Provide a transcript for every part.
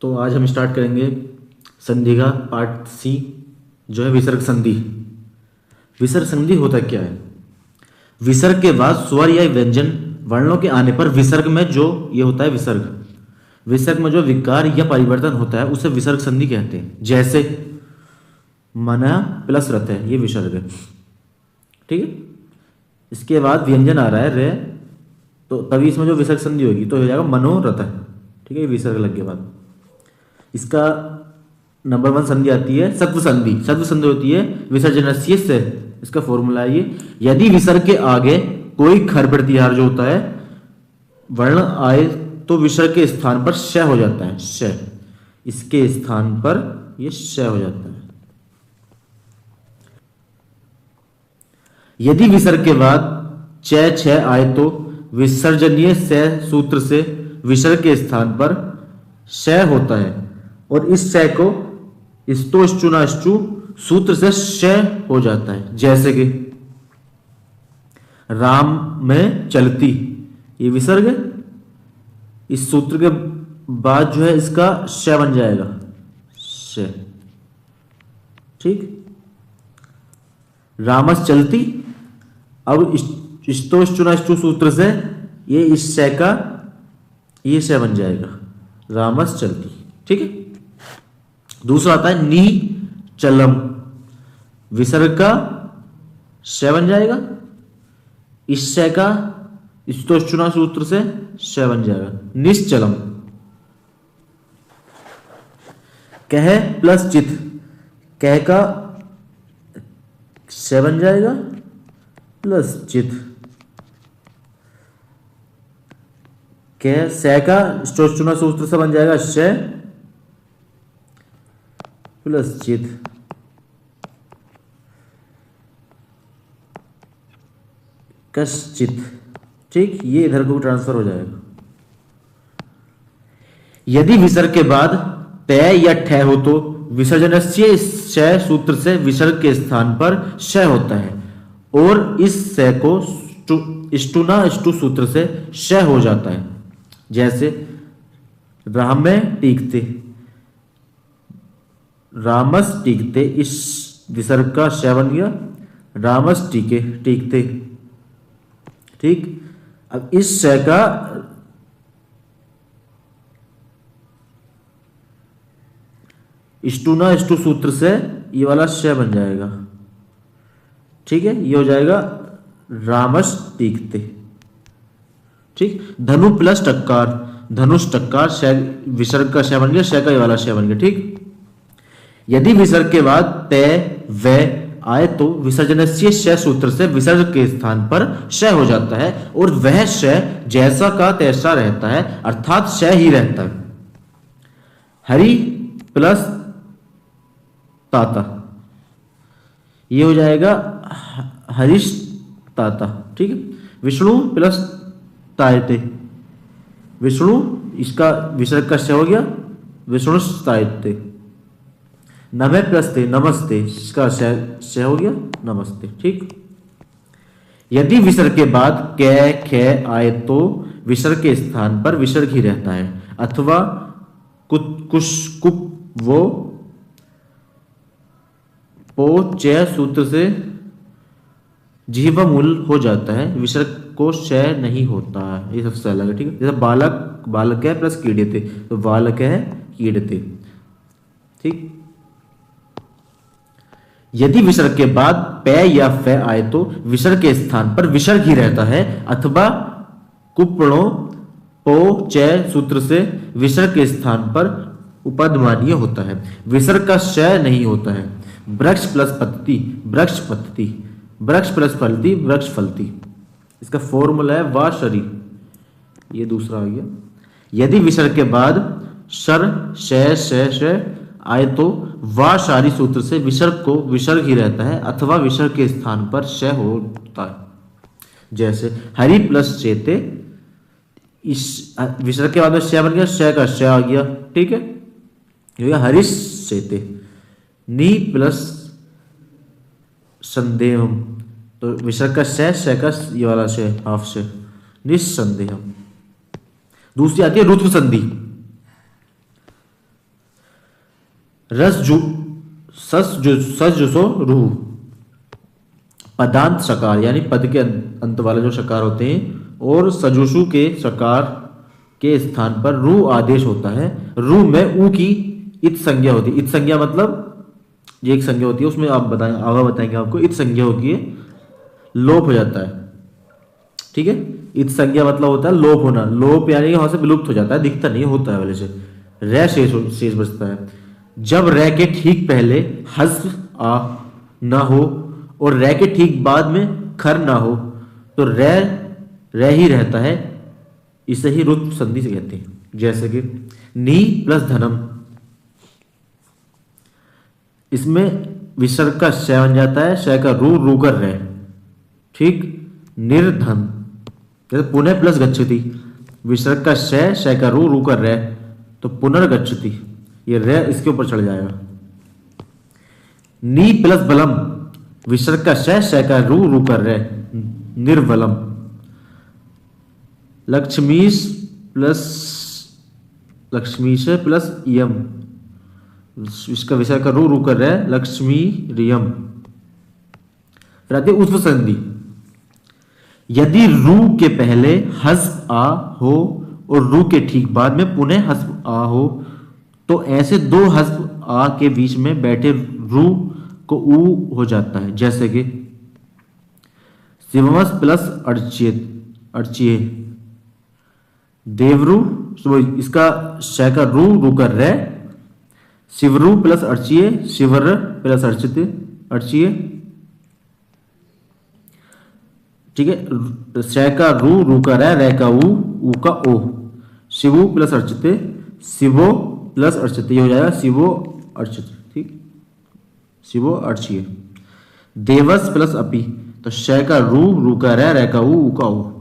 तो आज हम स्टार्ट करेंगे संधि का पार्ट सी, जो है विसर्ग संधि। विसर्ग संधि होता क्या है? विसर्ग के बाद स्वर या व्यंजन वर्णों के आने पर विसर्ग में जो ये होता है विसर्ग में जो विकार या परिवर्तन होता है उसे विसर्ग संधि कहते हैं। जैसे मना प्लस रथ है, ये विसर्ग है, ठीक है। इसके बाद व्यंजन आ रहा है रे, तो तभी इसमें जो विसर्ग संधि होगी तो हो जाएगा मनोरथ है, ठीक है। विसर्ग लग के बाद इसका नंबर 1 संधि आती है सत्व संधि। सत्व संधि होती है विसर्जनस्य से। इसका फॉर्मूला है ये, यदि विसर्ग के आगे कोई खर प्रत्याहार जो होता है वर्ण आए तो विसर्ग के स्थान पर श हो जाता है। श, इसके स्थान पर ये श हो जाता है। यदि विसर्ग के बाद च छ आए तो विसर्जनीय स सूत्र से विसर्ग के स्थान पर श होता है और इस श को स्तो ष्टु ना ष्टु सूत्र से श हो जाता है। जैसे कि राम में चलती, ये विसर्ग है, इस सूत्र के बाद जो है इसका श बन जाएगा, श, ठीक। रामस चलती, अब स्तो ष्टु ना ष्टु सूत्र से ये इस श का ये श बन जाएगा, रामस चलती, ठीक है। दूसरा आता है नी चलम, विसर्ग का श बन जाएगा, इस श का स्तोष्टुना सूत्र से श बन जाएगा, निश्चलम। कह प्लस चित, कह का श बन जाएगा प्लस चित, कह स का स्तोष्टुना सूत्र से बन जाएगा श प्लस चित, कश्चित, ठीक। ये इधर को ट्रांसफर हो जाएगा। यदि विसर्ग के बाद प या ठ हो तो विसर्जनस्य श सूत्र से विसर्ग के स्थान पर श होता है और इस श को ष्टुना ष्टु सूत्र से श हो जाता है। जैसे राम में टीकते, रामस टीकते, इस विसर्ग का श बन गया, रामस टीके टीकते, ठीक। अब इस श का ष्टुना ष्टु सूत्र से ये वाला श बन जाएगा, ठीक है। ये हो जाएगा रामस टीकते, ठीक। धनु प्लस टक्कार, धनुष टक्कार, श विसर्ग का श बन गया, श का ये वाला श बन गया, ठीक। यदि विसर्ग के बाद त व आए तो विसर्जनस्य श सूत्र से विसर्ग के स्थान पर श हो जाता है और वह श जैसा का तैसा रहता है, अर्थात श ही रहता है। हरि प्लस ताता, ये हो जाएगा हरीश ताता, ठीक है। विष्णु प्लस तायते, विष्णु, इसका विसर्ग का श हो गया, विष्णु तायते। नमे प्लस ते, नमस्ते, इसका श हो गया, नमस्ते, ठीक। यदि विसर्ग के बाद क ख आए तो विसर्ग के स्थान पर विसर्ग ही रहता है, अथवा कुछ कुप वो पो च सूत्र से जीवा मूल हो जाता है, विसर्ग को श नहीं होता है। ये सबसे अलग है, ठीक है। जैसे बालक, बालक है प्लस कीड़ेते, तो बालक है कीड़ेते, ठीक। यदि विसर्ग के बाद प या फ आए तो विसर्ग के स्थान पर विसर्ग ही रहता है, अथवा कुपणो पो च सूत्र से विसर्ग के स्थान पर उपधमानीय होता है, विसर्ग का श नहीं होता है। वृक्ष प्लस पत्ती, वृक्ष पत्ती, वृक्ष प्लस फलती, वृक्ष फलती। इसका फॉर्मूला है वा शरी, ये दूसरा आ गया। यदि विसर्ग के बाद शर श आए तो वा शारी सूत्र से विसर्ग को विसर्ग ही रहता है, अथवा विसर्ग के स्थान पर श होता है। जैसे हरि प्लस चेते, इस विसर्ग के बाद में श बन गया, श का श आ गया, ठीक है। ये हरीश चेते। नी प्लस संदेहम, तो विसर्ग का श का ये वाला श, हाफ श, निस्संदेहम। दूसरी आती है रुत्व संधि। रस जु सस जुसो रूह। पदांत शकार यानी पद के अंत वाले जो शकार होते हैं और सजुषु के शकार के स्थान पर रू आदेश होता है। रू में ऊ की इत संज्ञा होती है। इत संज्ञा मतलब ये एक संज्ञा होती है, उसमें आप बताएंगे आपको इत संज्ञा होती है, लोप हो जाता है। ठीक है, इत संज्ञा मतलब होता है लोप होना। लोप यानी कि वहां से विलुप्त हो जाता है, दिखता नहीं होता है वाले से। रे शेष बचता है। जब रे के ठीक पहले हस्फ आ ना हो और रे के ठीक बाद में खर ना हो तो रे ही रहता है। इसे ही रुत्व संधि से कहते हैं। जैसे कि नी प्लस धनम, इसमें विसर्ग का श बन जाता है, श का रू कर रे। ठीक, निर्धन। जैसे पुनः प्लस गच्छति, विसर्ग का श का रू कर रे तो पुनर्गच्छति, ये रे इसके ऊपर चढ़ जाएगा। नी प्लस बलम, विसर्ग का श का रू कर रे, निर्बलम। लक्ष्मीश प्लस यम, इसका विसर्ग का रू कर रहा है, लक्ष्मी रियम। फिर आती है उत्व संधि। यदि रू के पहले हस्फ आ हो और रू के ठीक बाद में पुनः हस्फ आ हो तो ऐसे दो हस्फ आ के बीच में बैठे रू को ऊ हो जाता है। जैसे कि शिवमस प्लस अर्चिये, देवरू, इसका श का रू कर रहा है, शिवरू प्लस अर्चिये, शिवर प्लस अर्चित अर्चिये। ठीक है, श का रू कर रहा है, रे का ऊ का ओ। शिवु प्लस अर्चिते, शिवो प्लस अर्चिते, ये हो जाएगा शिवो अर्चित। ठीक, शिवो अर्चिये। देवस प्लस अपि, तो श का रू कर रहा है, रे का ऊ का ओ।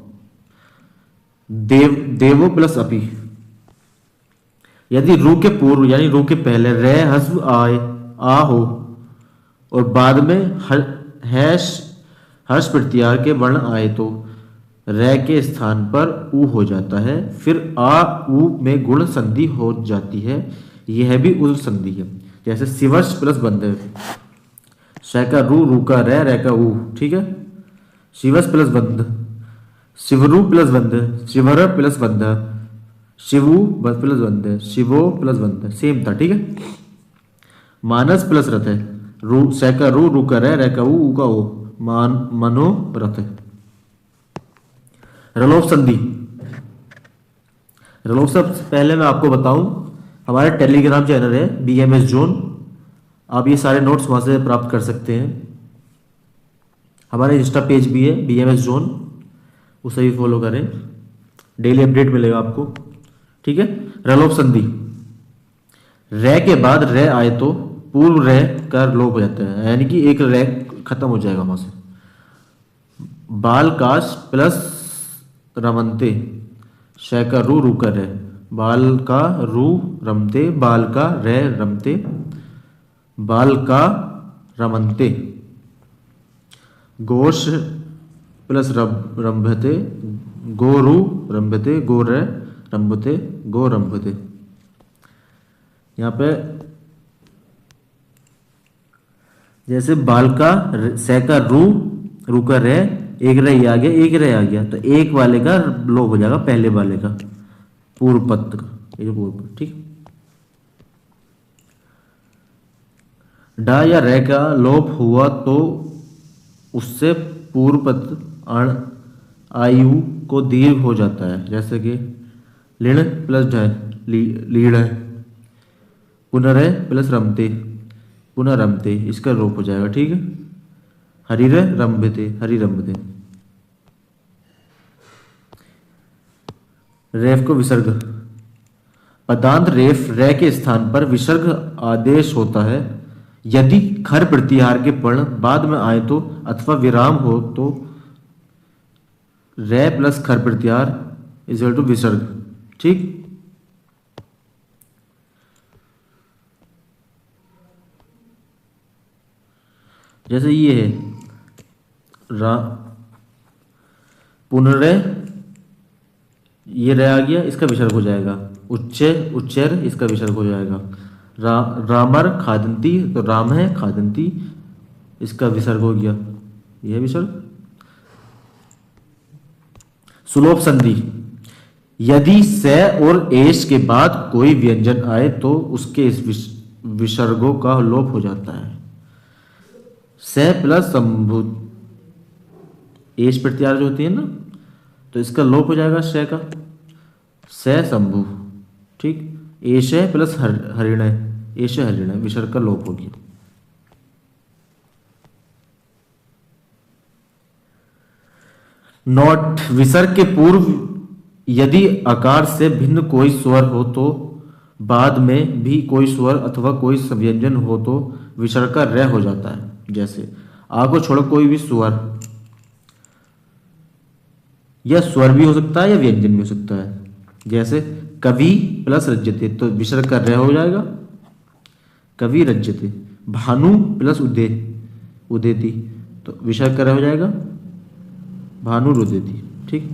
देवो प्लस अपि। यदि रू के पूर्व यानी रू के पहले रे हस्व आए आ हो और बाद में हर्ष प्रत्याहार के वर्ण आए तो रे के स्थान पर ऊ हो जाता है। फिर आ ऊ में गुण संधि हो जाती है, यह भी उल संधि है। जैसे शिवश प्लस बंध, श का रू का रे का ऊ। ठीक है, शिवस प्लस बंध, शिवरू प्लस बंध, शिवर प्लस बंध, शिवु प्लस बंध, शिवो प्लस बंध, सेम था। ठीक है, मानस प्लस रथ है, श का रू का रे का ऊ का ओ, मनोरथ। रलोप संधि। रलोप से पहले मैं आपको बताऊं, हमारे टेलीग्राम चैनल है BMS जोन, आप ये सारे नोट्स वहां से प्राप्त कर सकते हैं। हमारे इंस्टा पेज भी है BMS जोन, उसे भी फॉलो करें, डेली अपडेट मिलेगा आपको। ठीक है, रलोप संधि। रे के बाद रे आए तो पूर्व रे का लोप हो जाता है, यानी कि एक रे खत्म हो जाएगा वहां से। बालकाश प्लस रमनते, श का रू कर रे, बाल का रू रमते, बाल का रे रमते, बाल का रमनते। गोश प्लस रंभते, गोरु रंभते, गोरे रंभते, गो रंभते। यहाँ पे जैसे बाल का स का रू का रे, एक रे आ गया, एक रे आ गया तो एक वाले का लोप हो जाएगा पहले वाले का, पूर्व पद का, ये पूर्व पद। ठीक, डा या रे का लोप हुआ तो उससे पूर्व पद आयु को दीर्घ हो जाता है। जैसे कि लिण प्लस ढ, लीड़, पुनरे प्लस रमते, पुनः रमते, इसका लोप हो जाएगा। ठीक है, हरिर रंभते, हरि रंभते। रेफ को विसर्ग। पदांत रेफ रे के स्थान पर विसर्ग आदेश होता है। यदि खर प्रत्याहार के वर्ण बाद में आए तो अथवा विराम हो तो रे प्लस खर प्रत्याहार इक्वल टू विसर्ग। ठीक, जैसे ये है पुनरे, ये रे आ गया, इसका विसर्ग हो जाएगा। उच्चर इसका विसर्ग हो जाएगा। रामर खादंती, तो राम है खादंती, इसका विसर्ग हो गया, यह विसर्ग। सुलोभ संधि, यदि से और एस के बाद कोई व्यंजन आए तो उसके इस विसर्गों का लोप हो जाता है। से प्लस संभु एस प्रत्यार्थ होती है ना, तो इसका लोप हो जाएगा से का, से संभु, ठीक। एश प्लस हरिणय, एश हरिणय, विसर्ग का लोप हो गया। नोट, विसर्ग के पूर्व यदि आकार से भिन्न कोई स्वर हो तो बाद में भी कोई स्वर अथवा कोई संव्यंजन हो तो विसर्ग का र हो जाता है। जैसे आ को छोड़ कोई भी स्वर, यह स्वर भी हो सकता है या व्यंजन भी हो सकता है। जैसे कवि प्लस रज्यते, तो विसर्ग का र हो जाएगा, कवि रज्यते। भानु प्लस उदय, उदेति, तो विसर्ग का र हो जाएगा, भानु रुदेति, ठीक।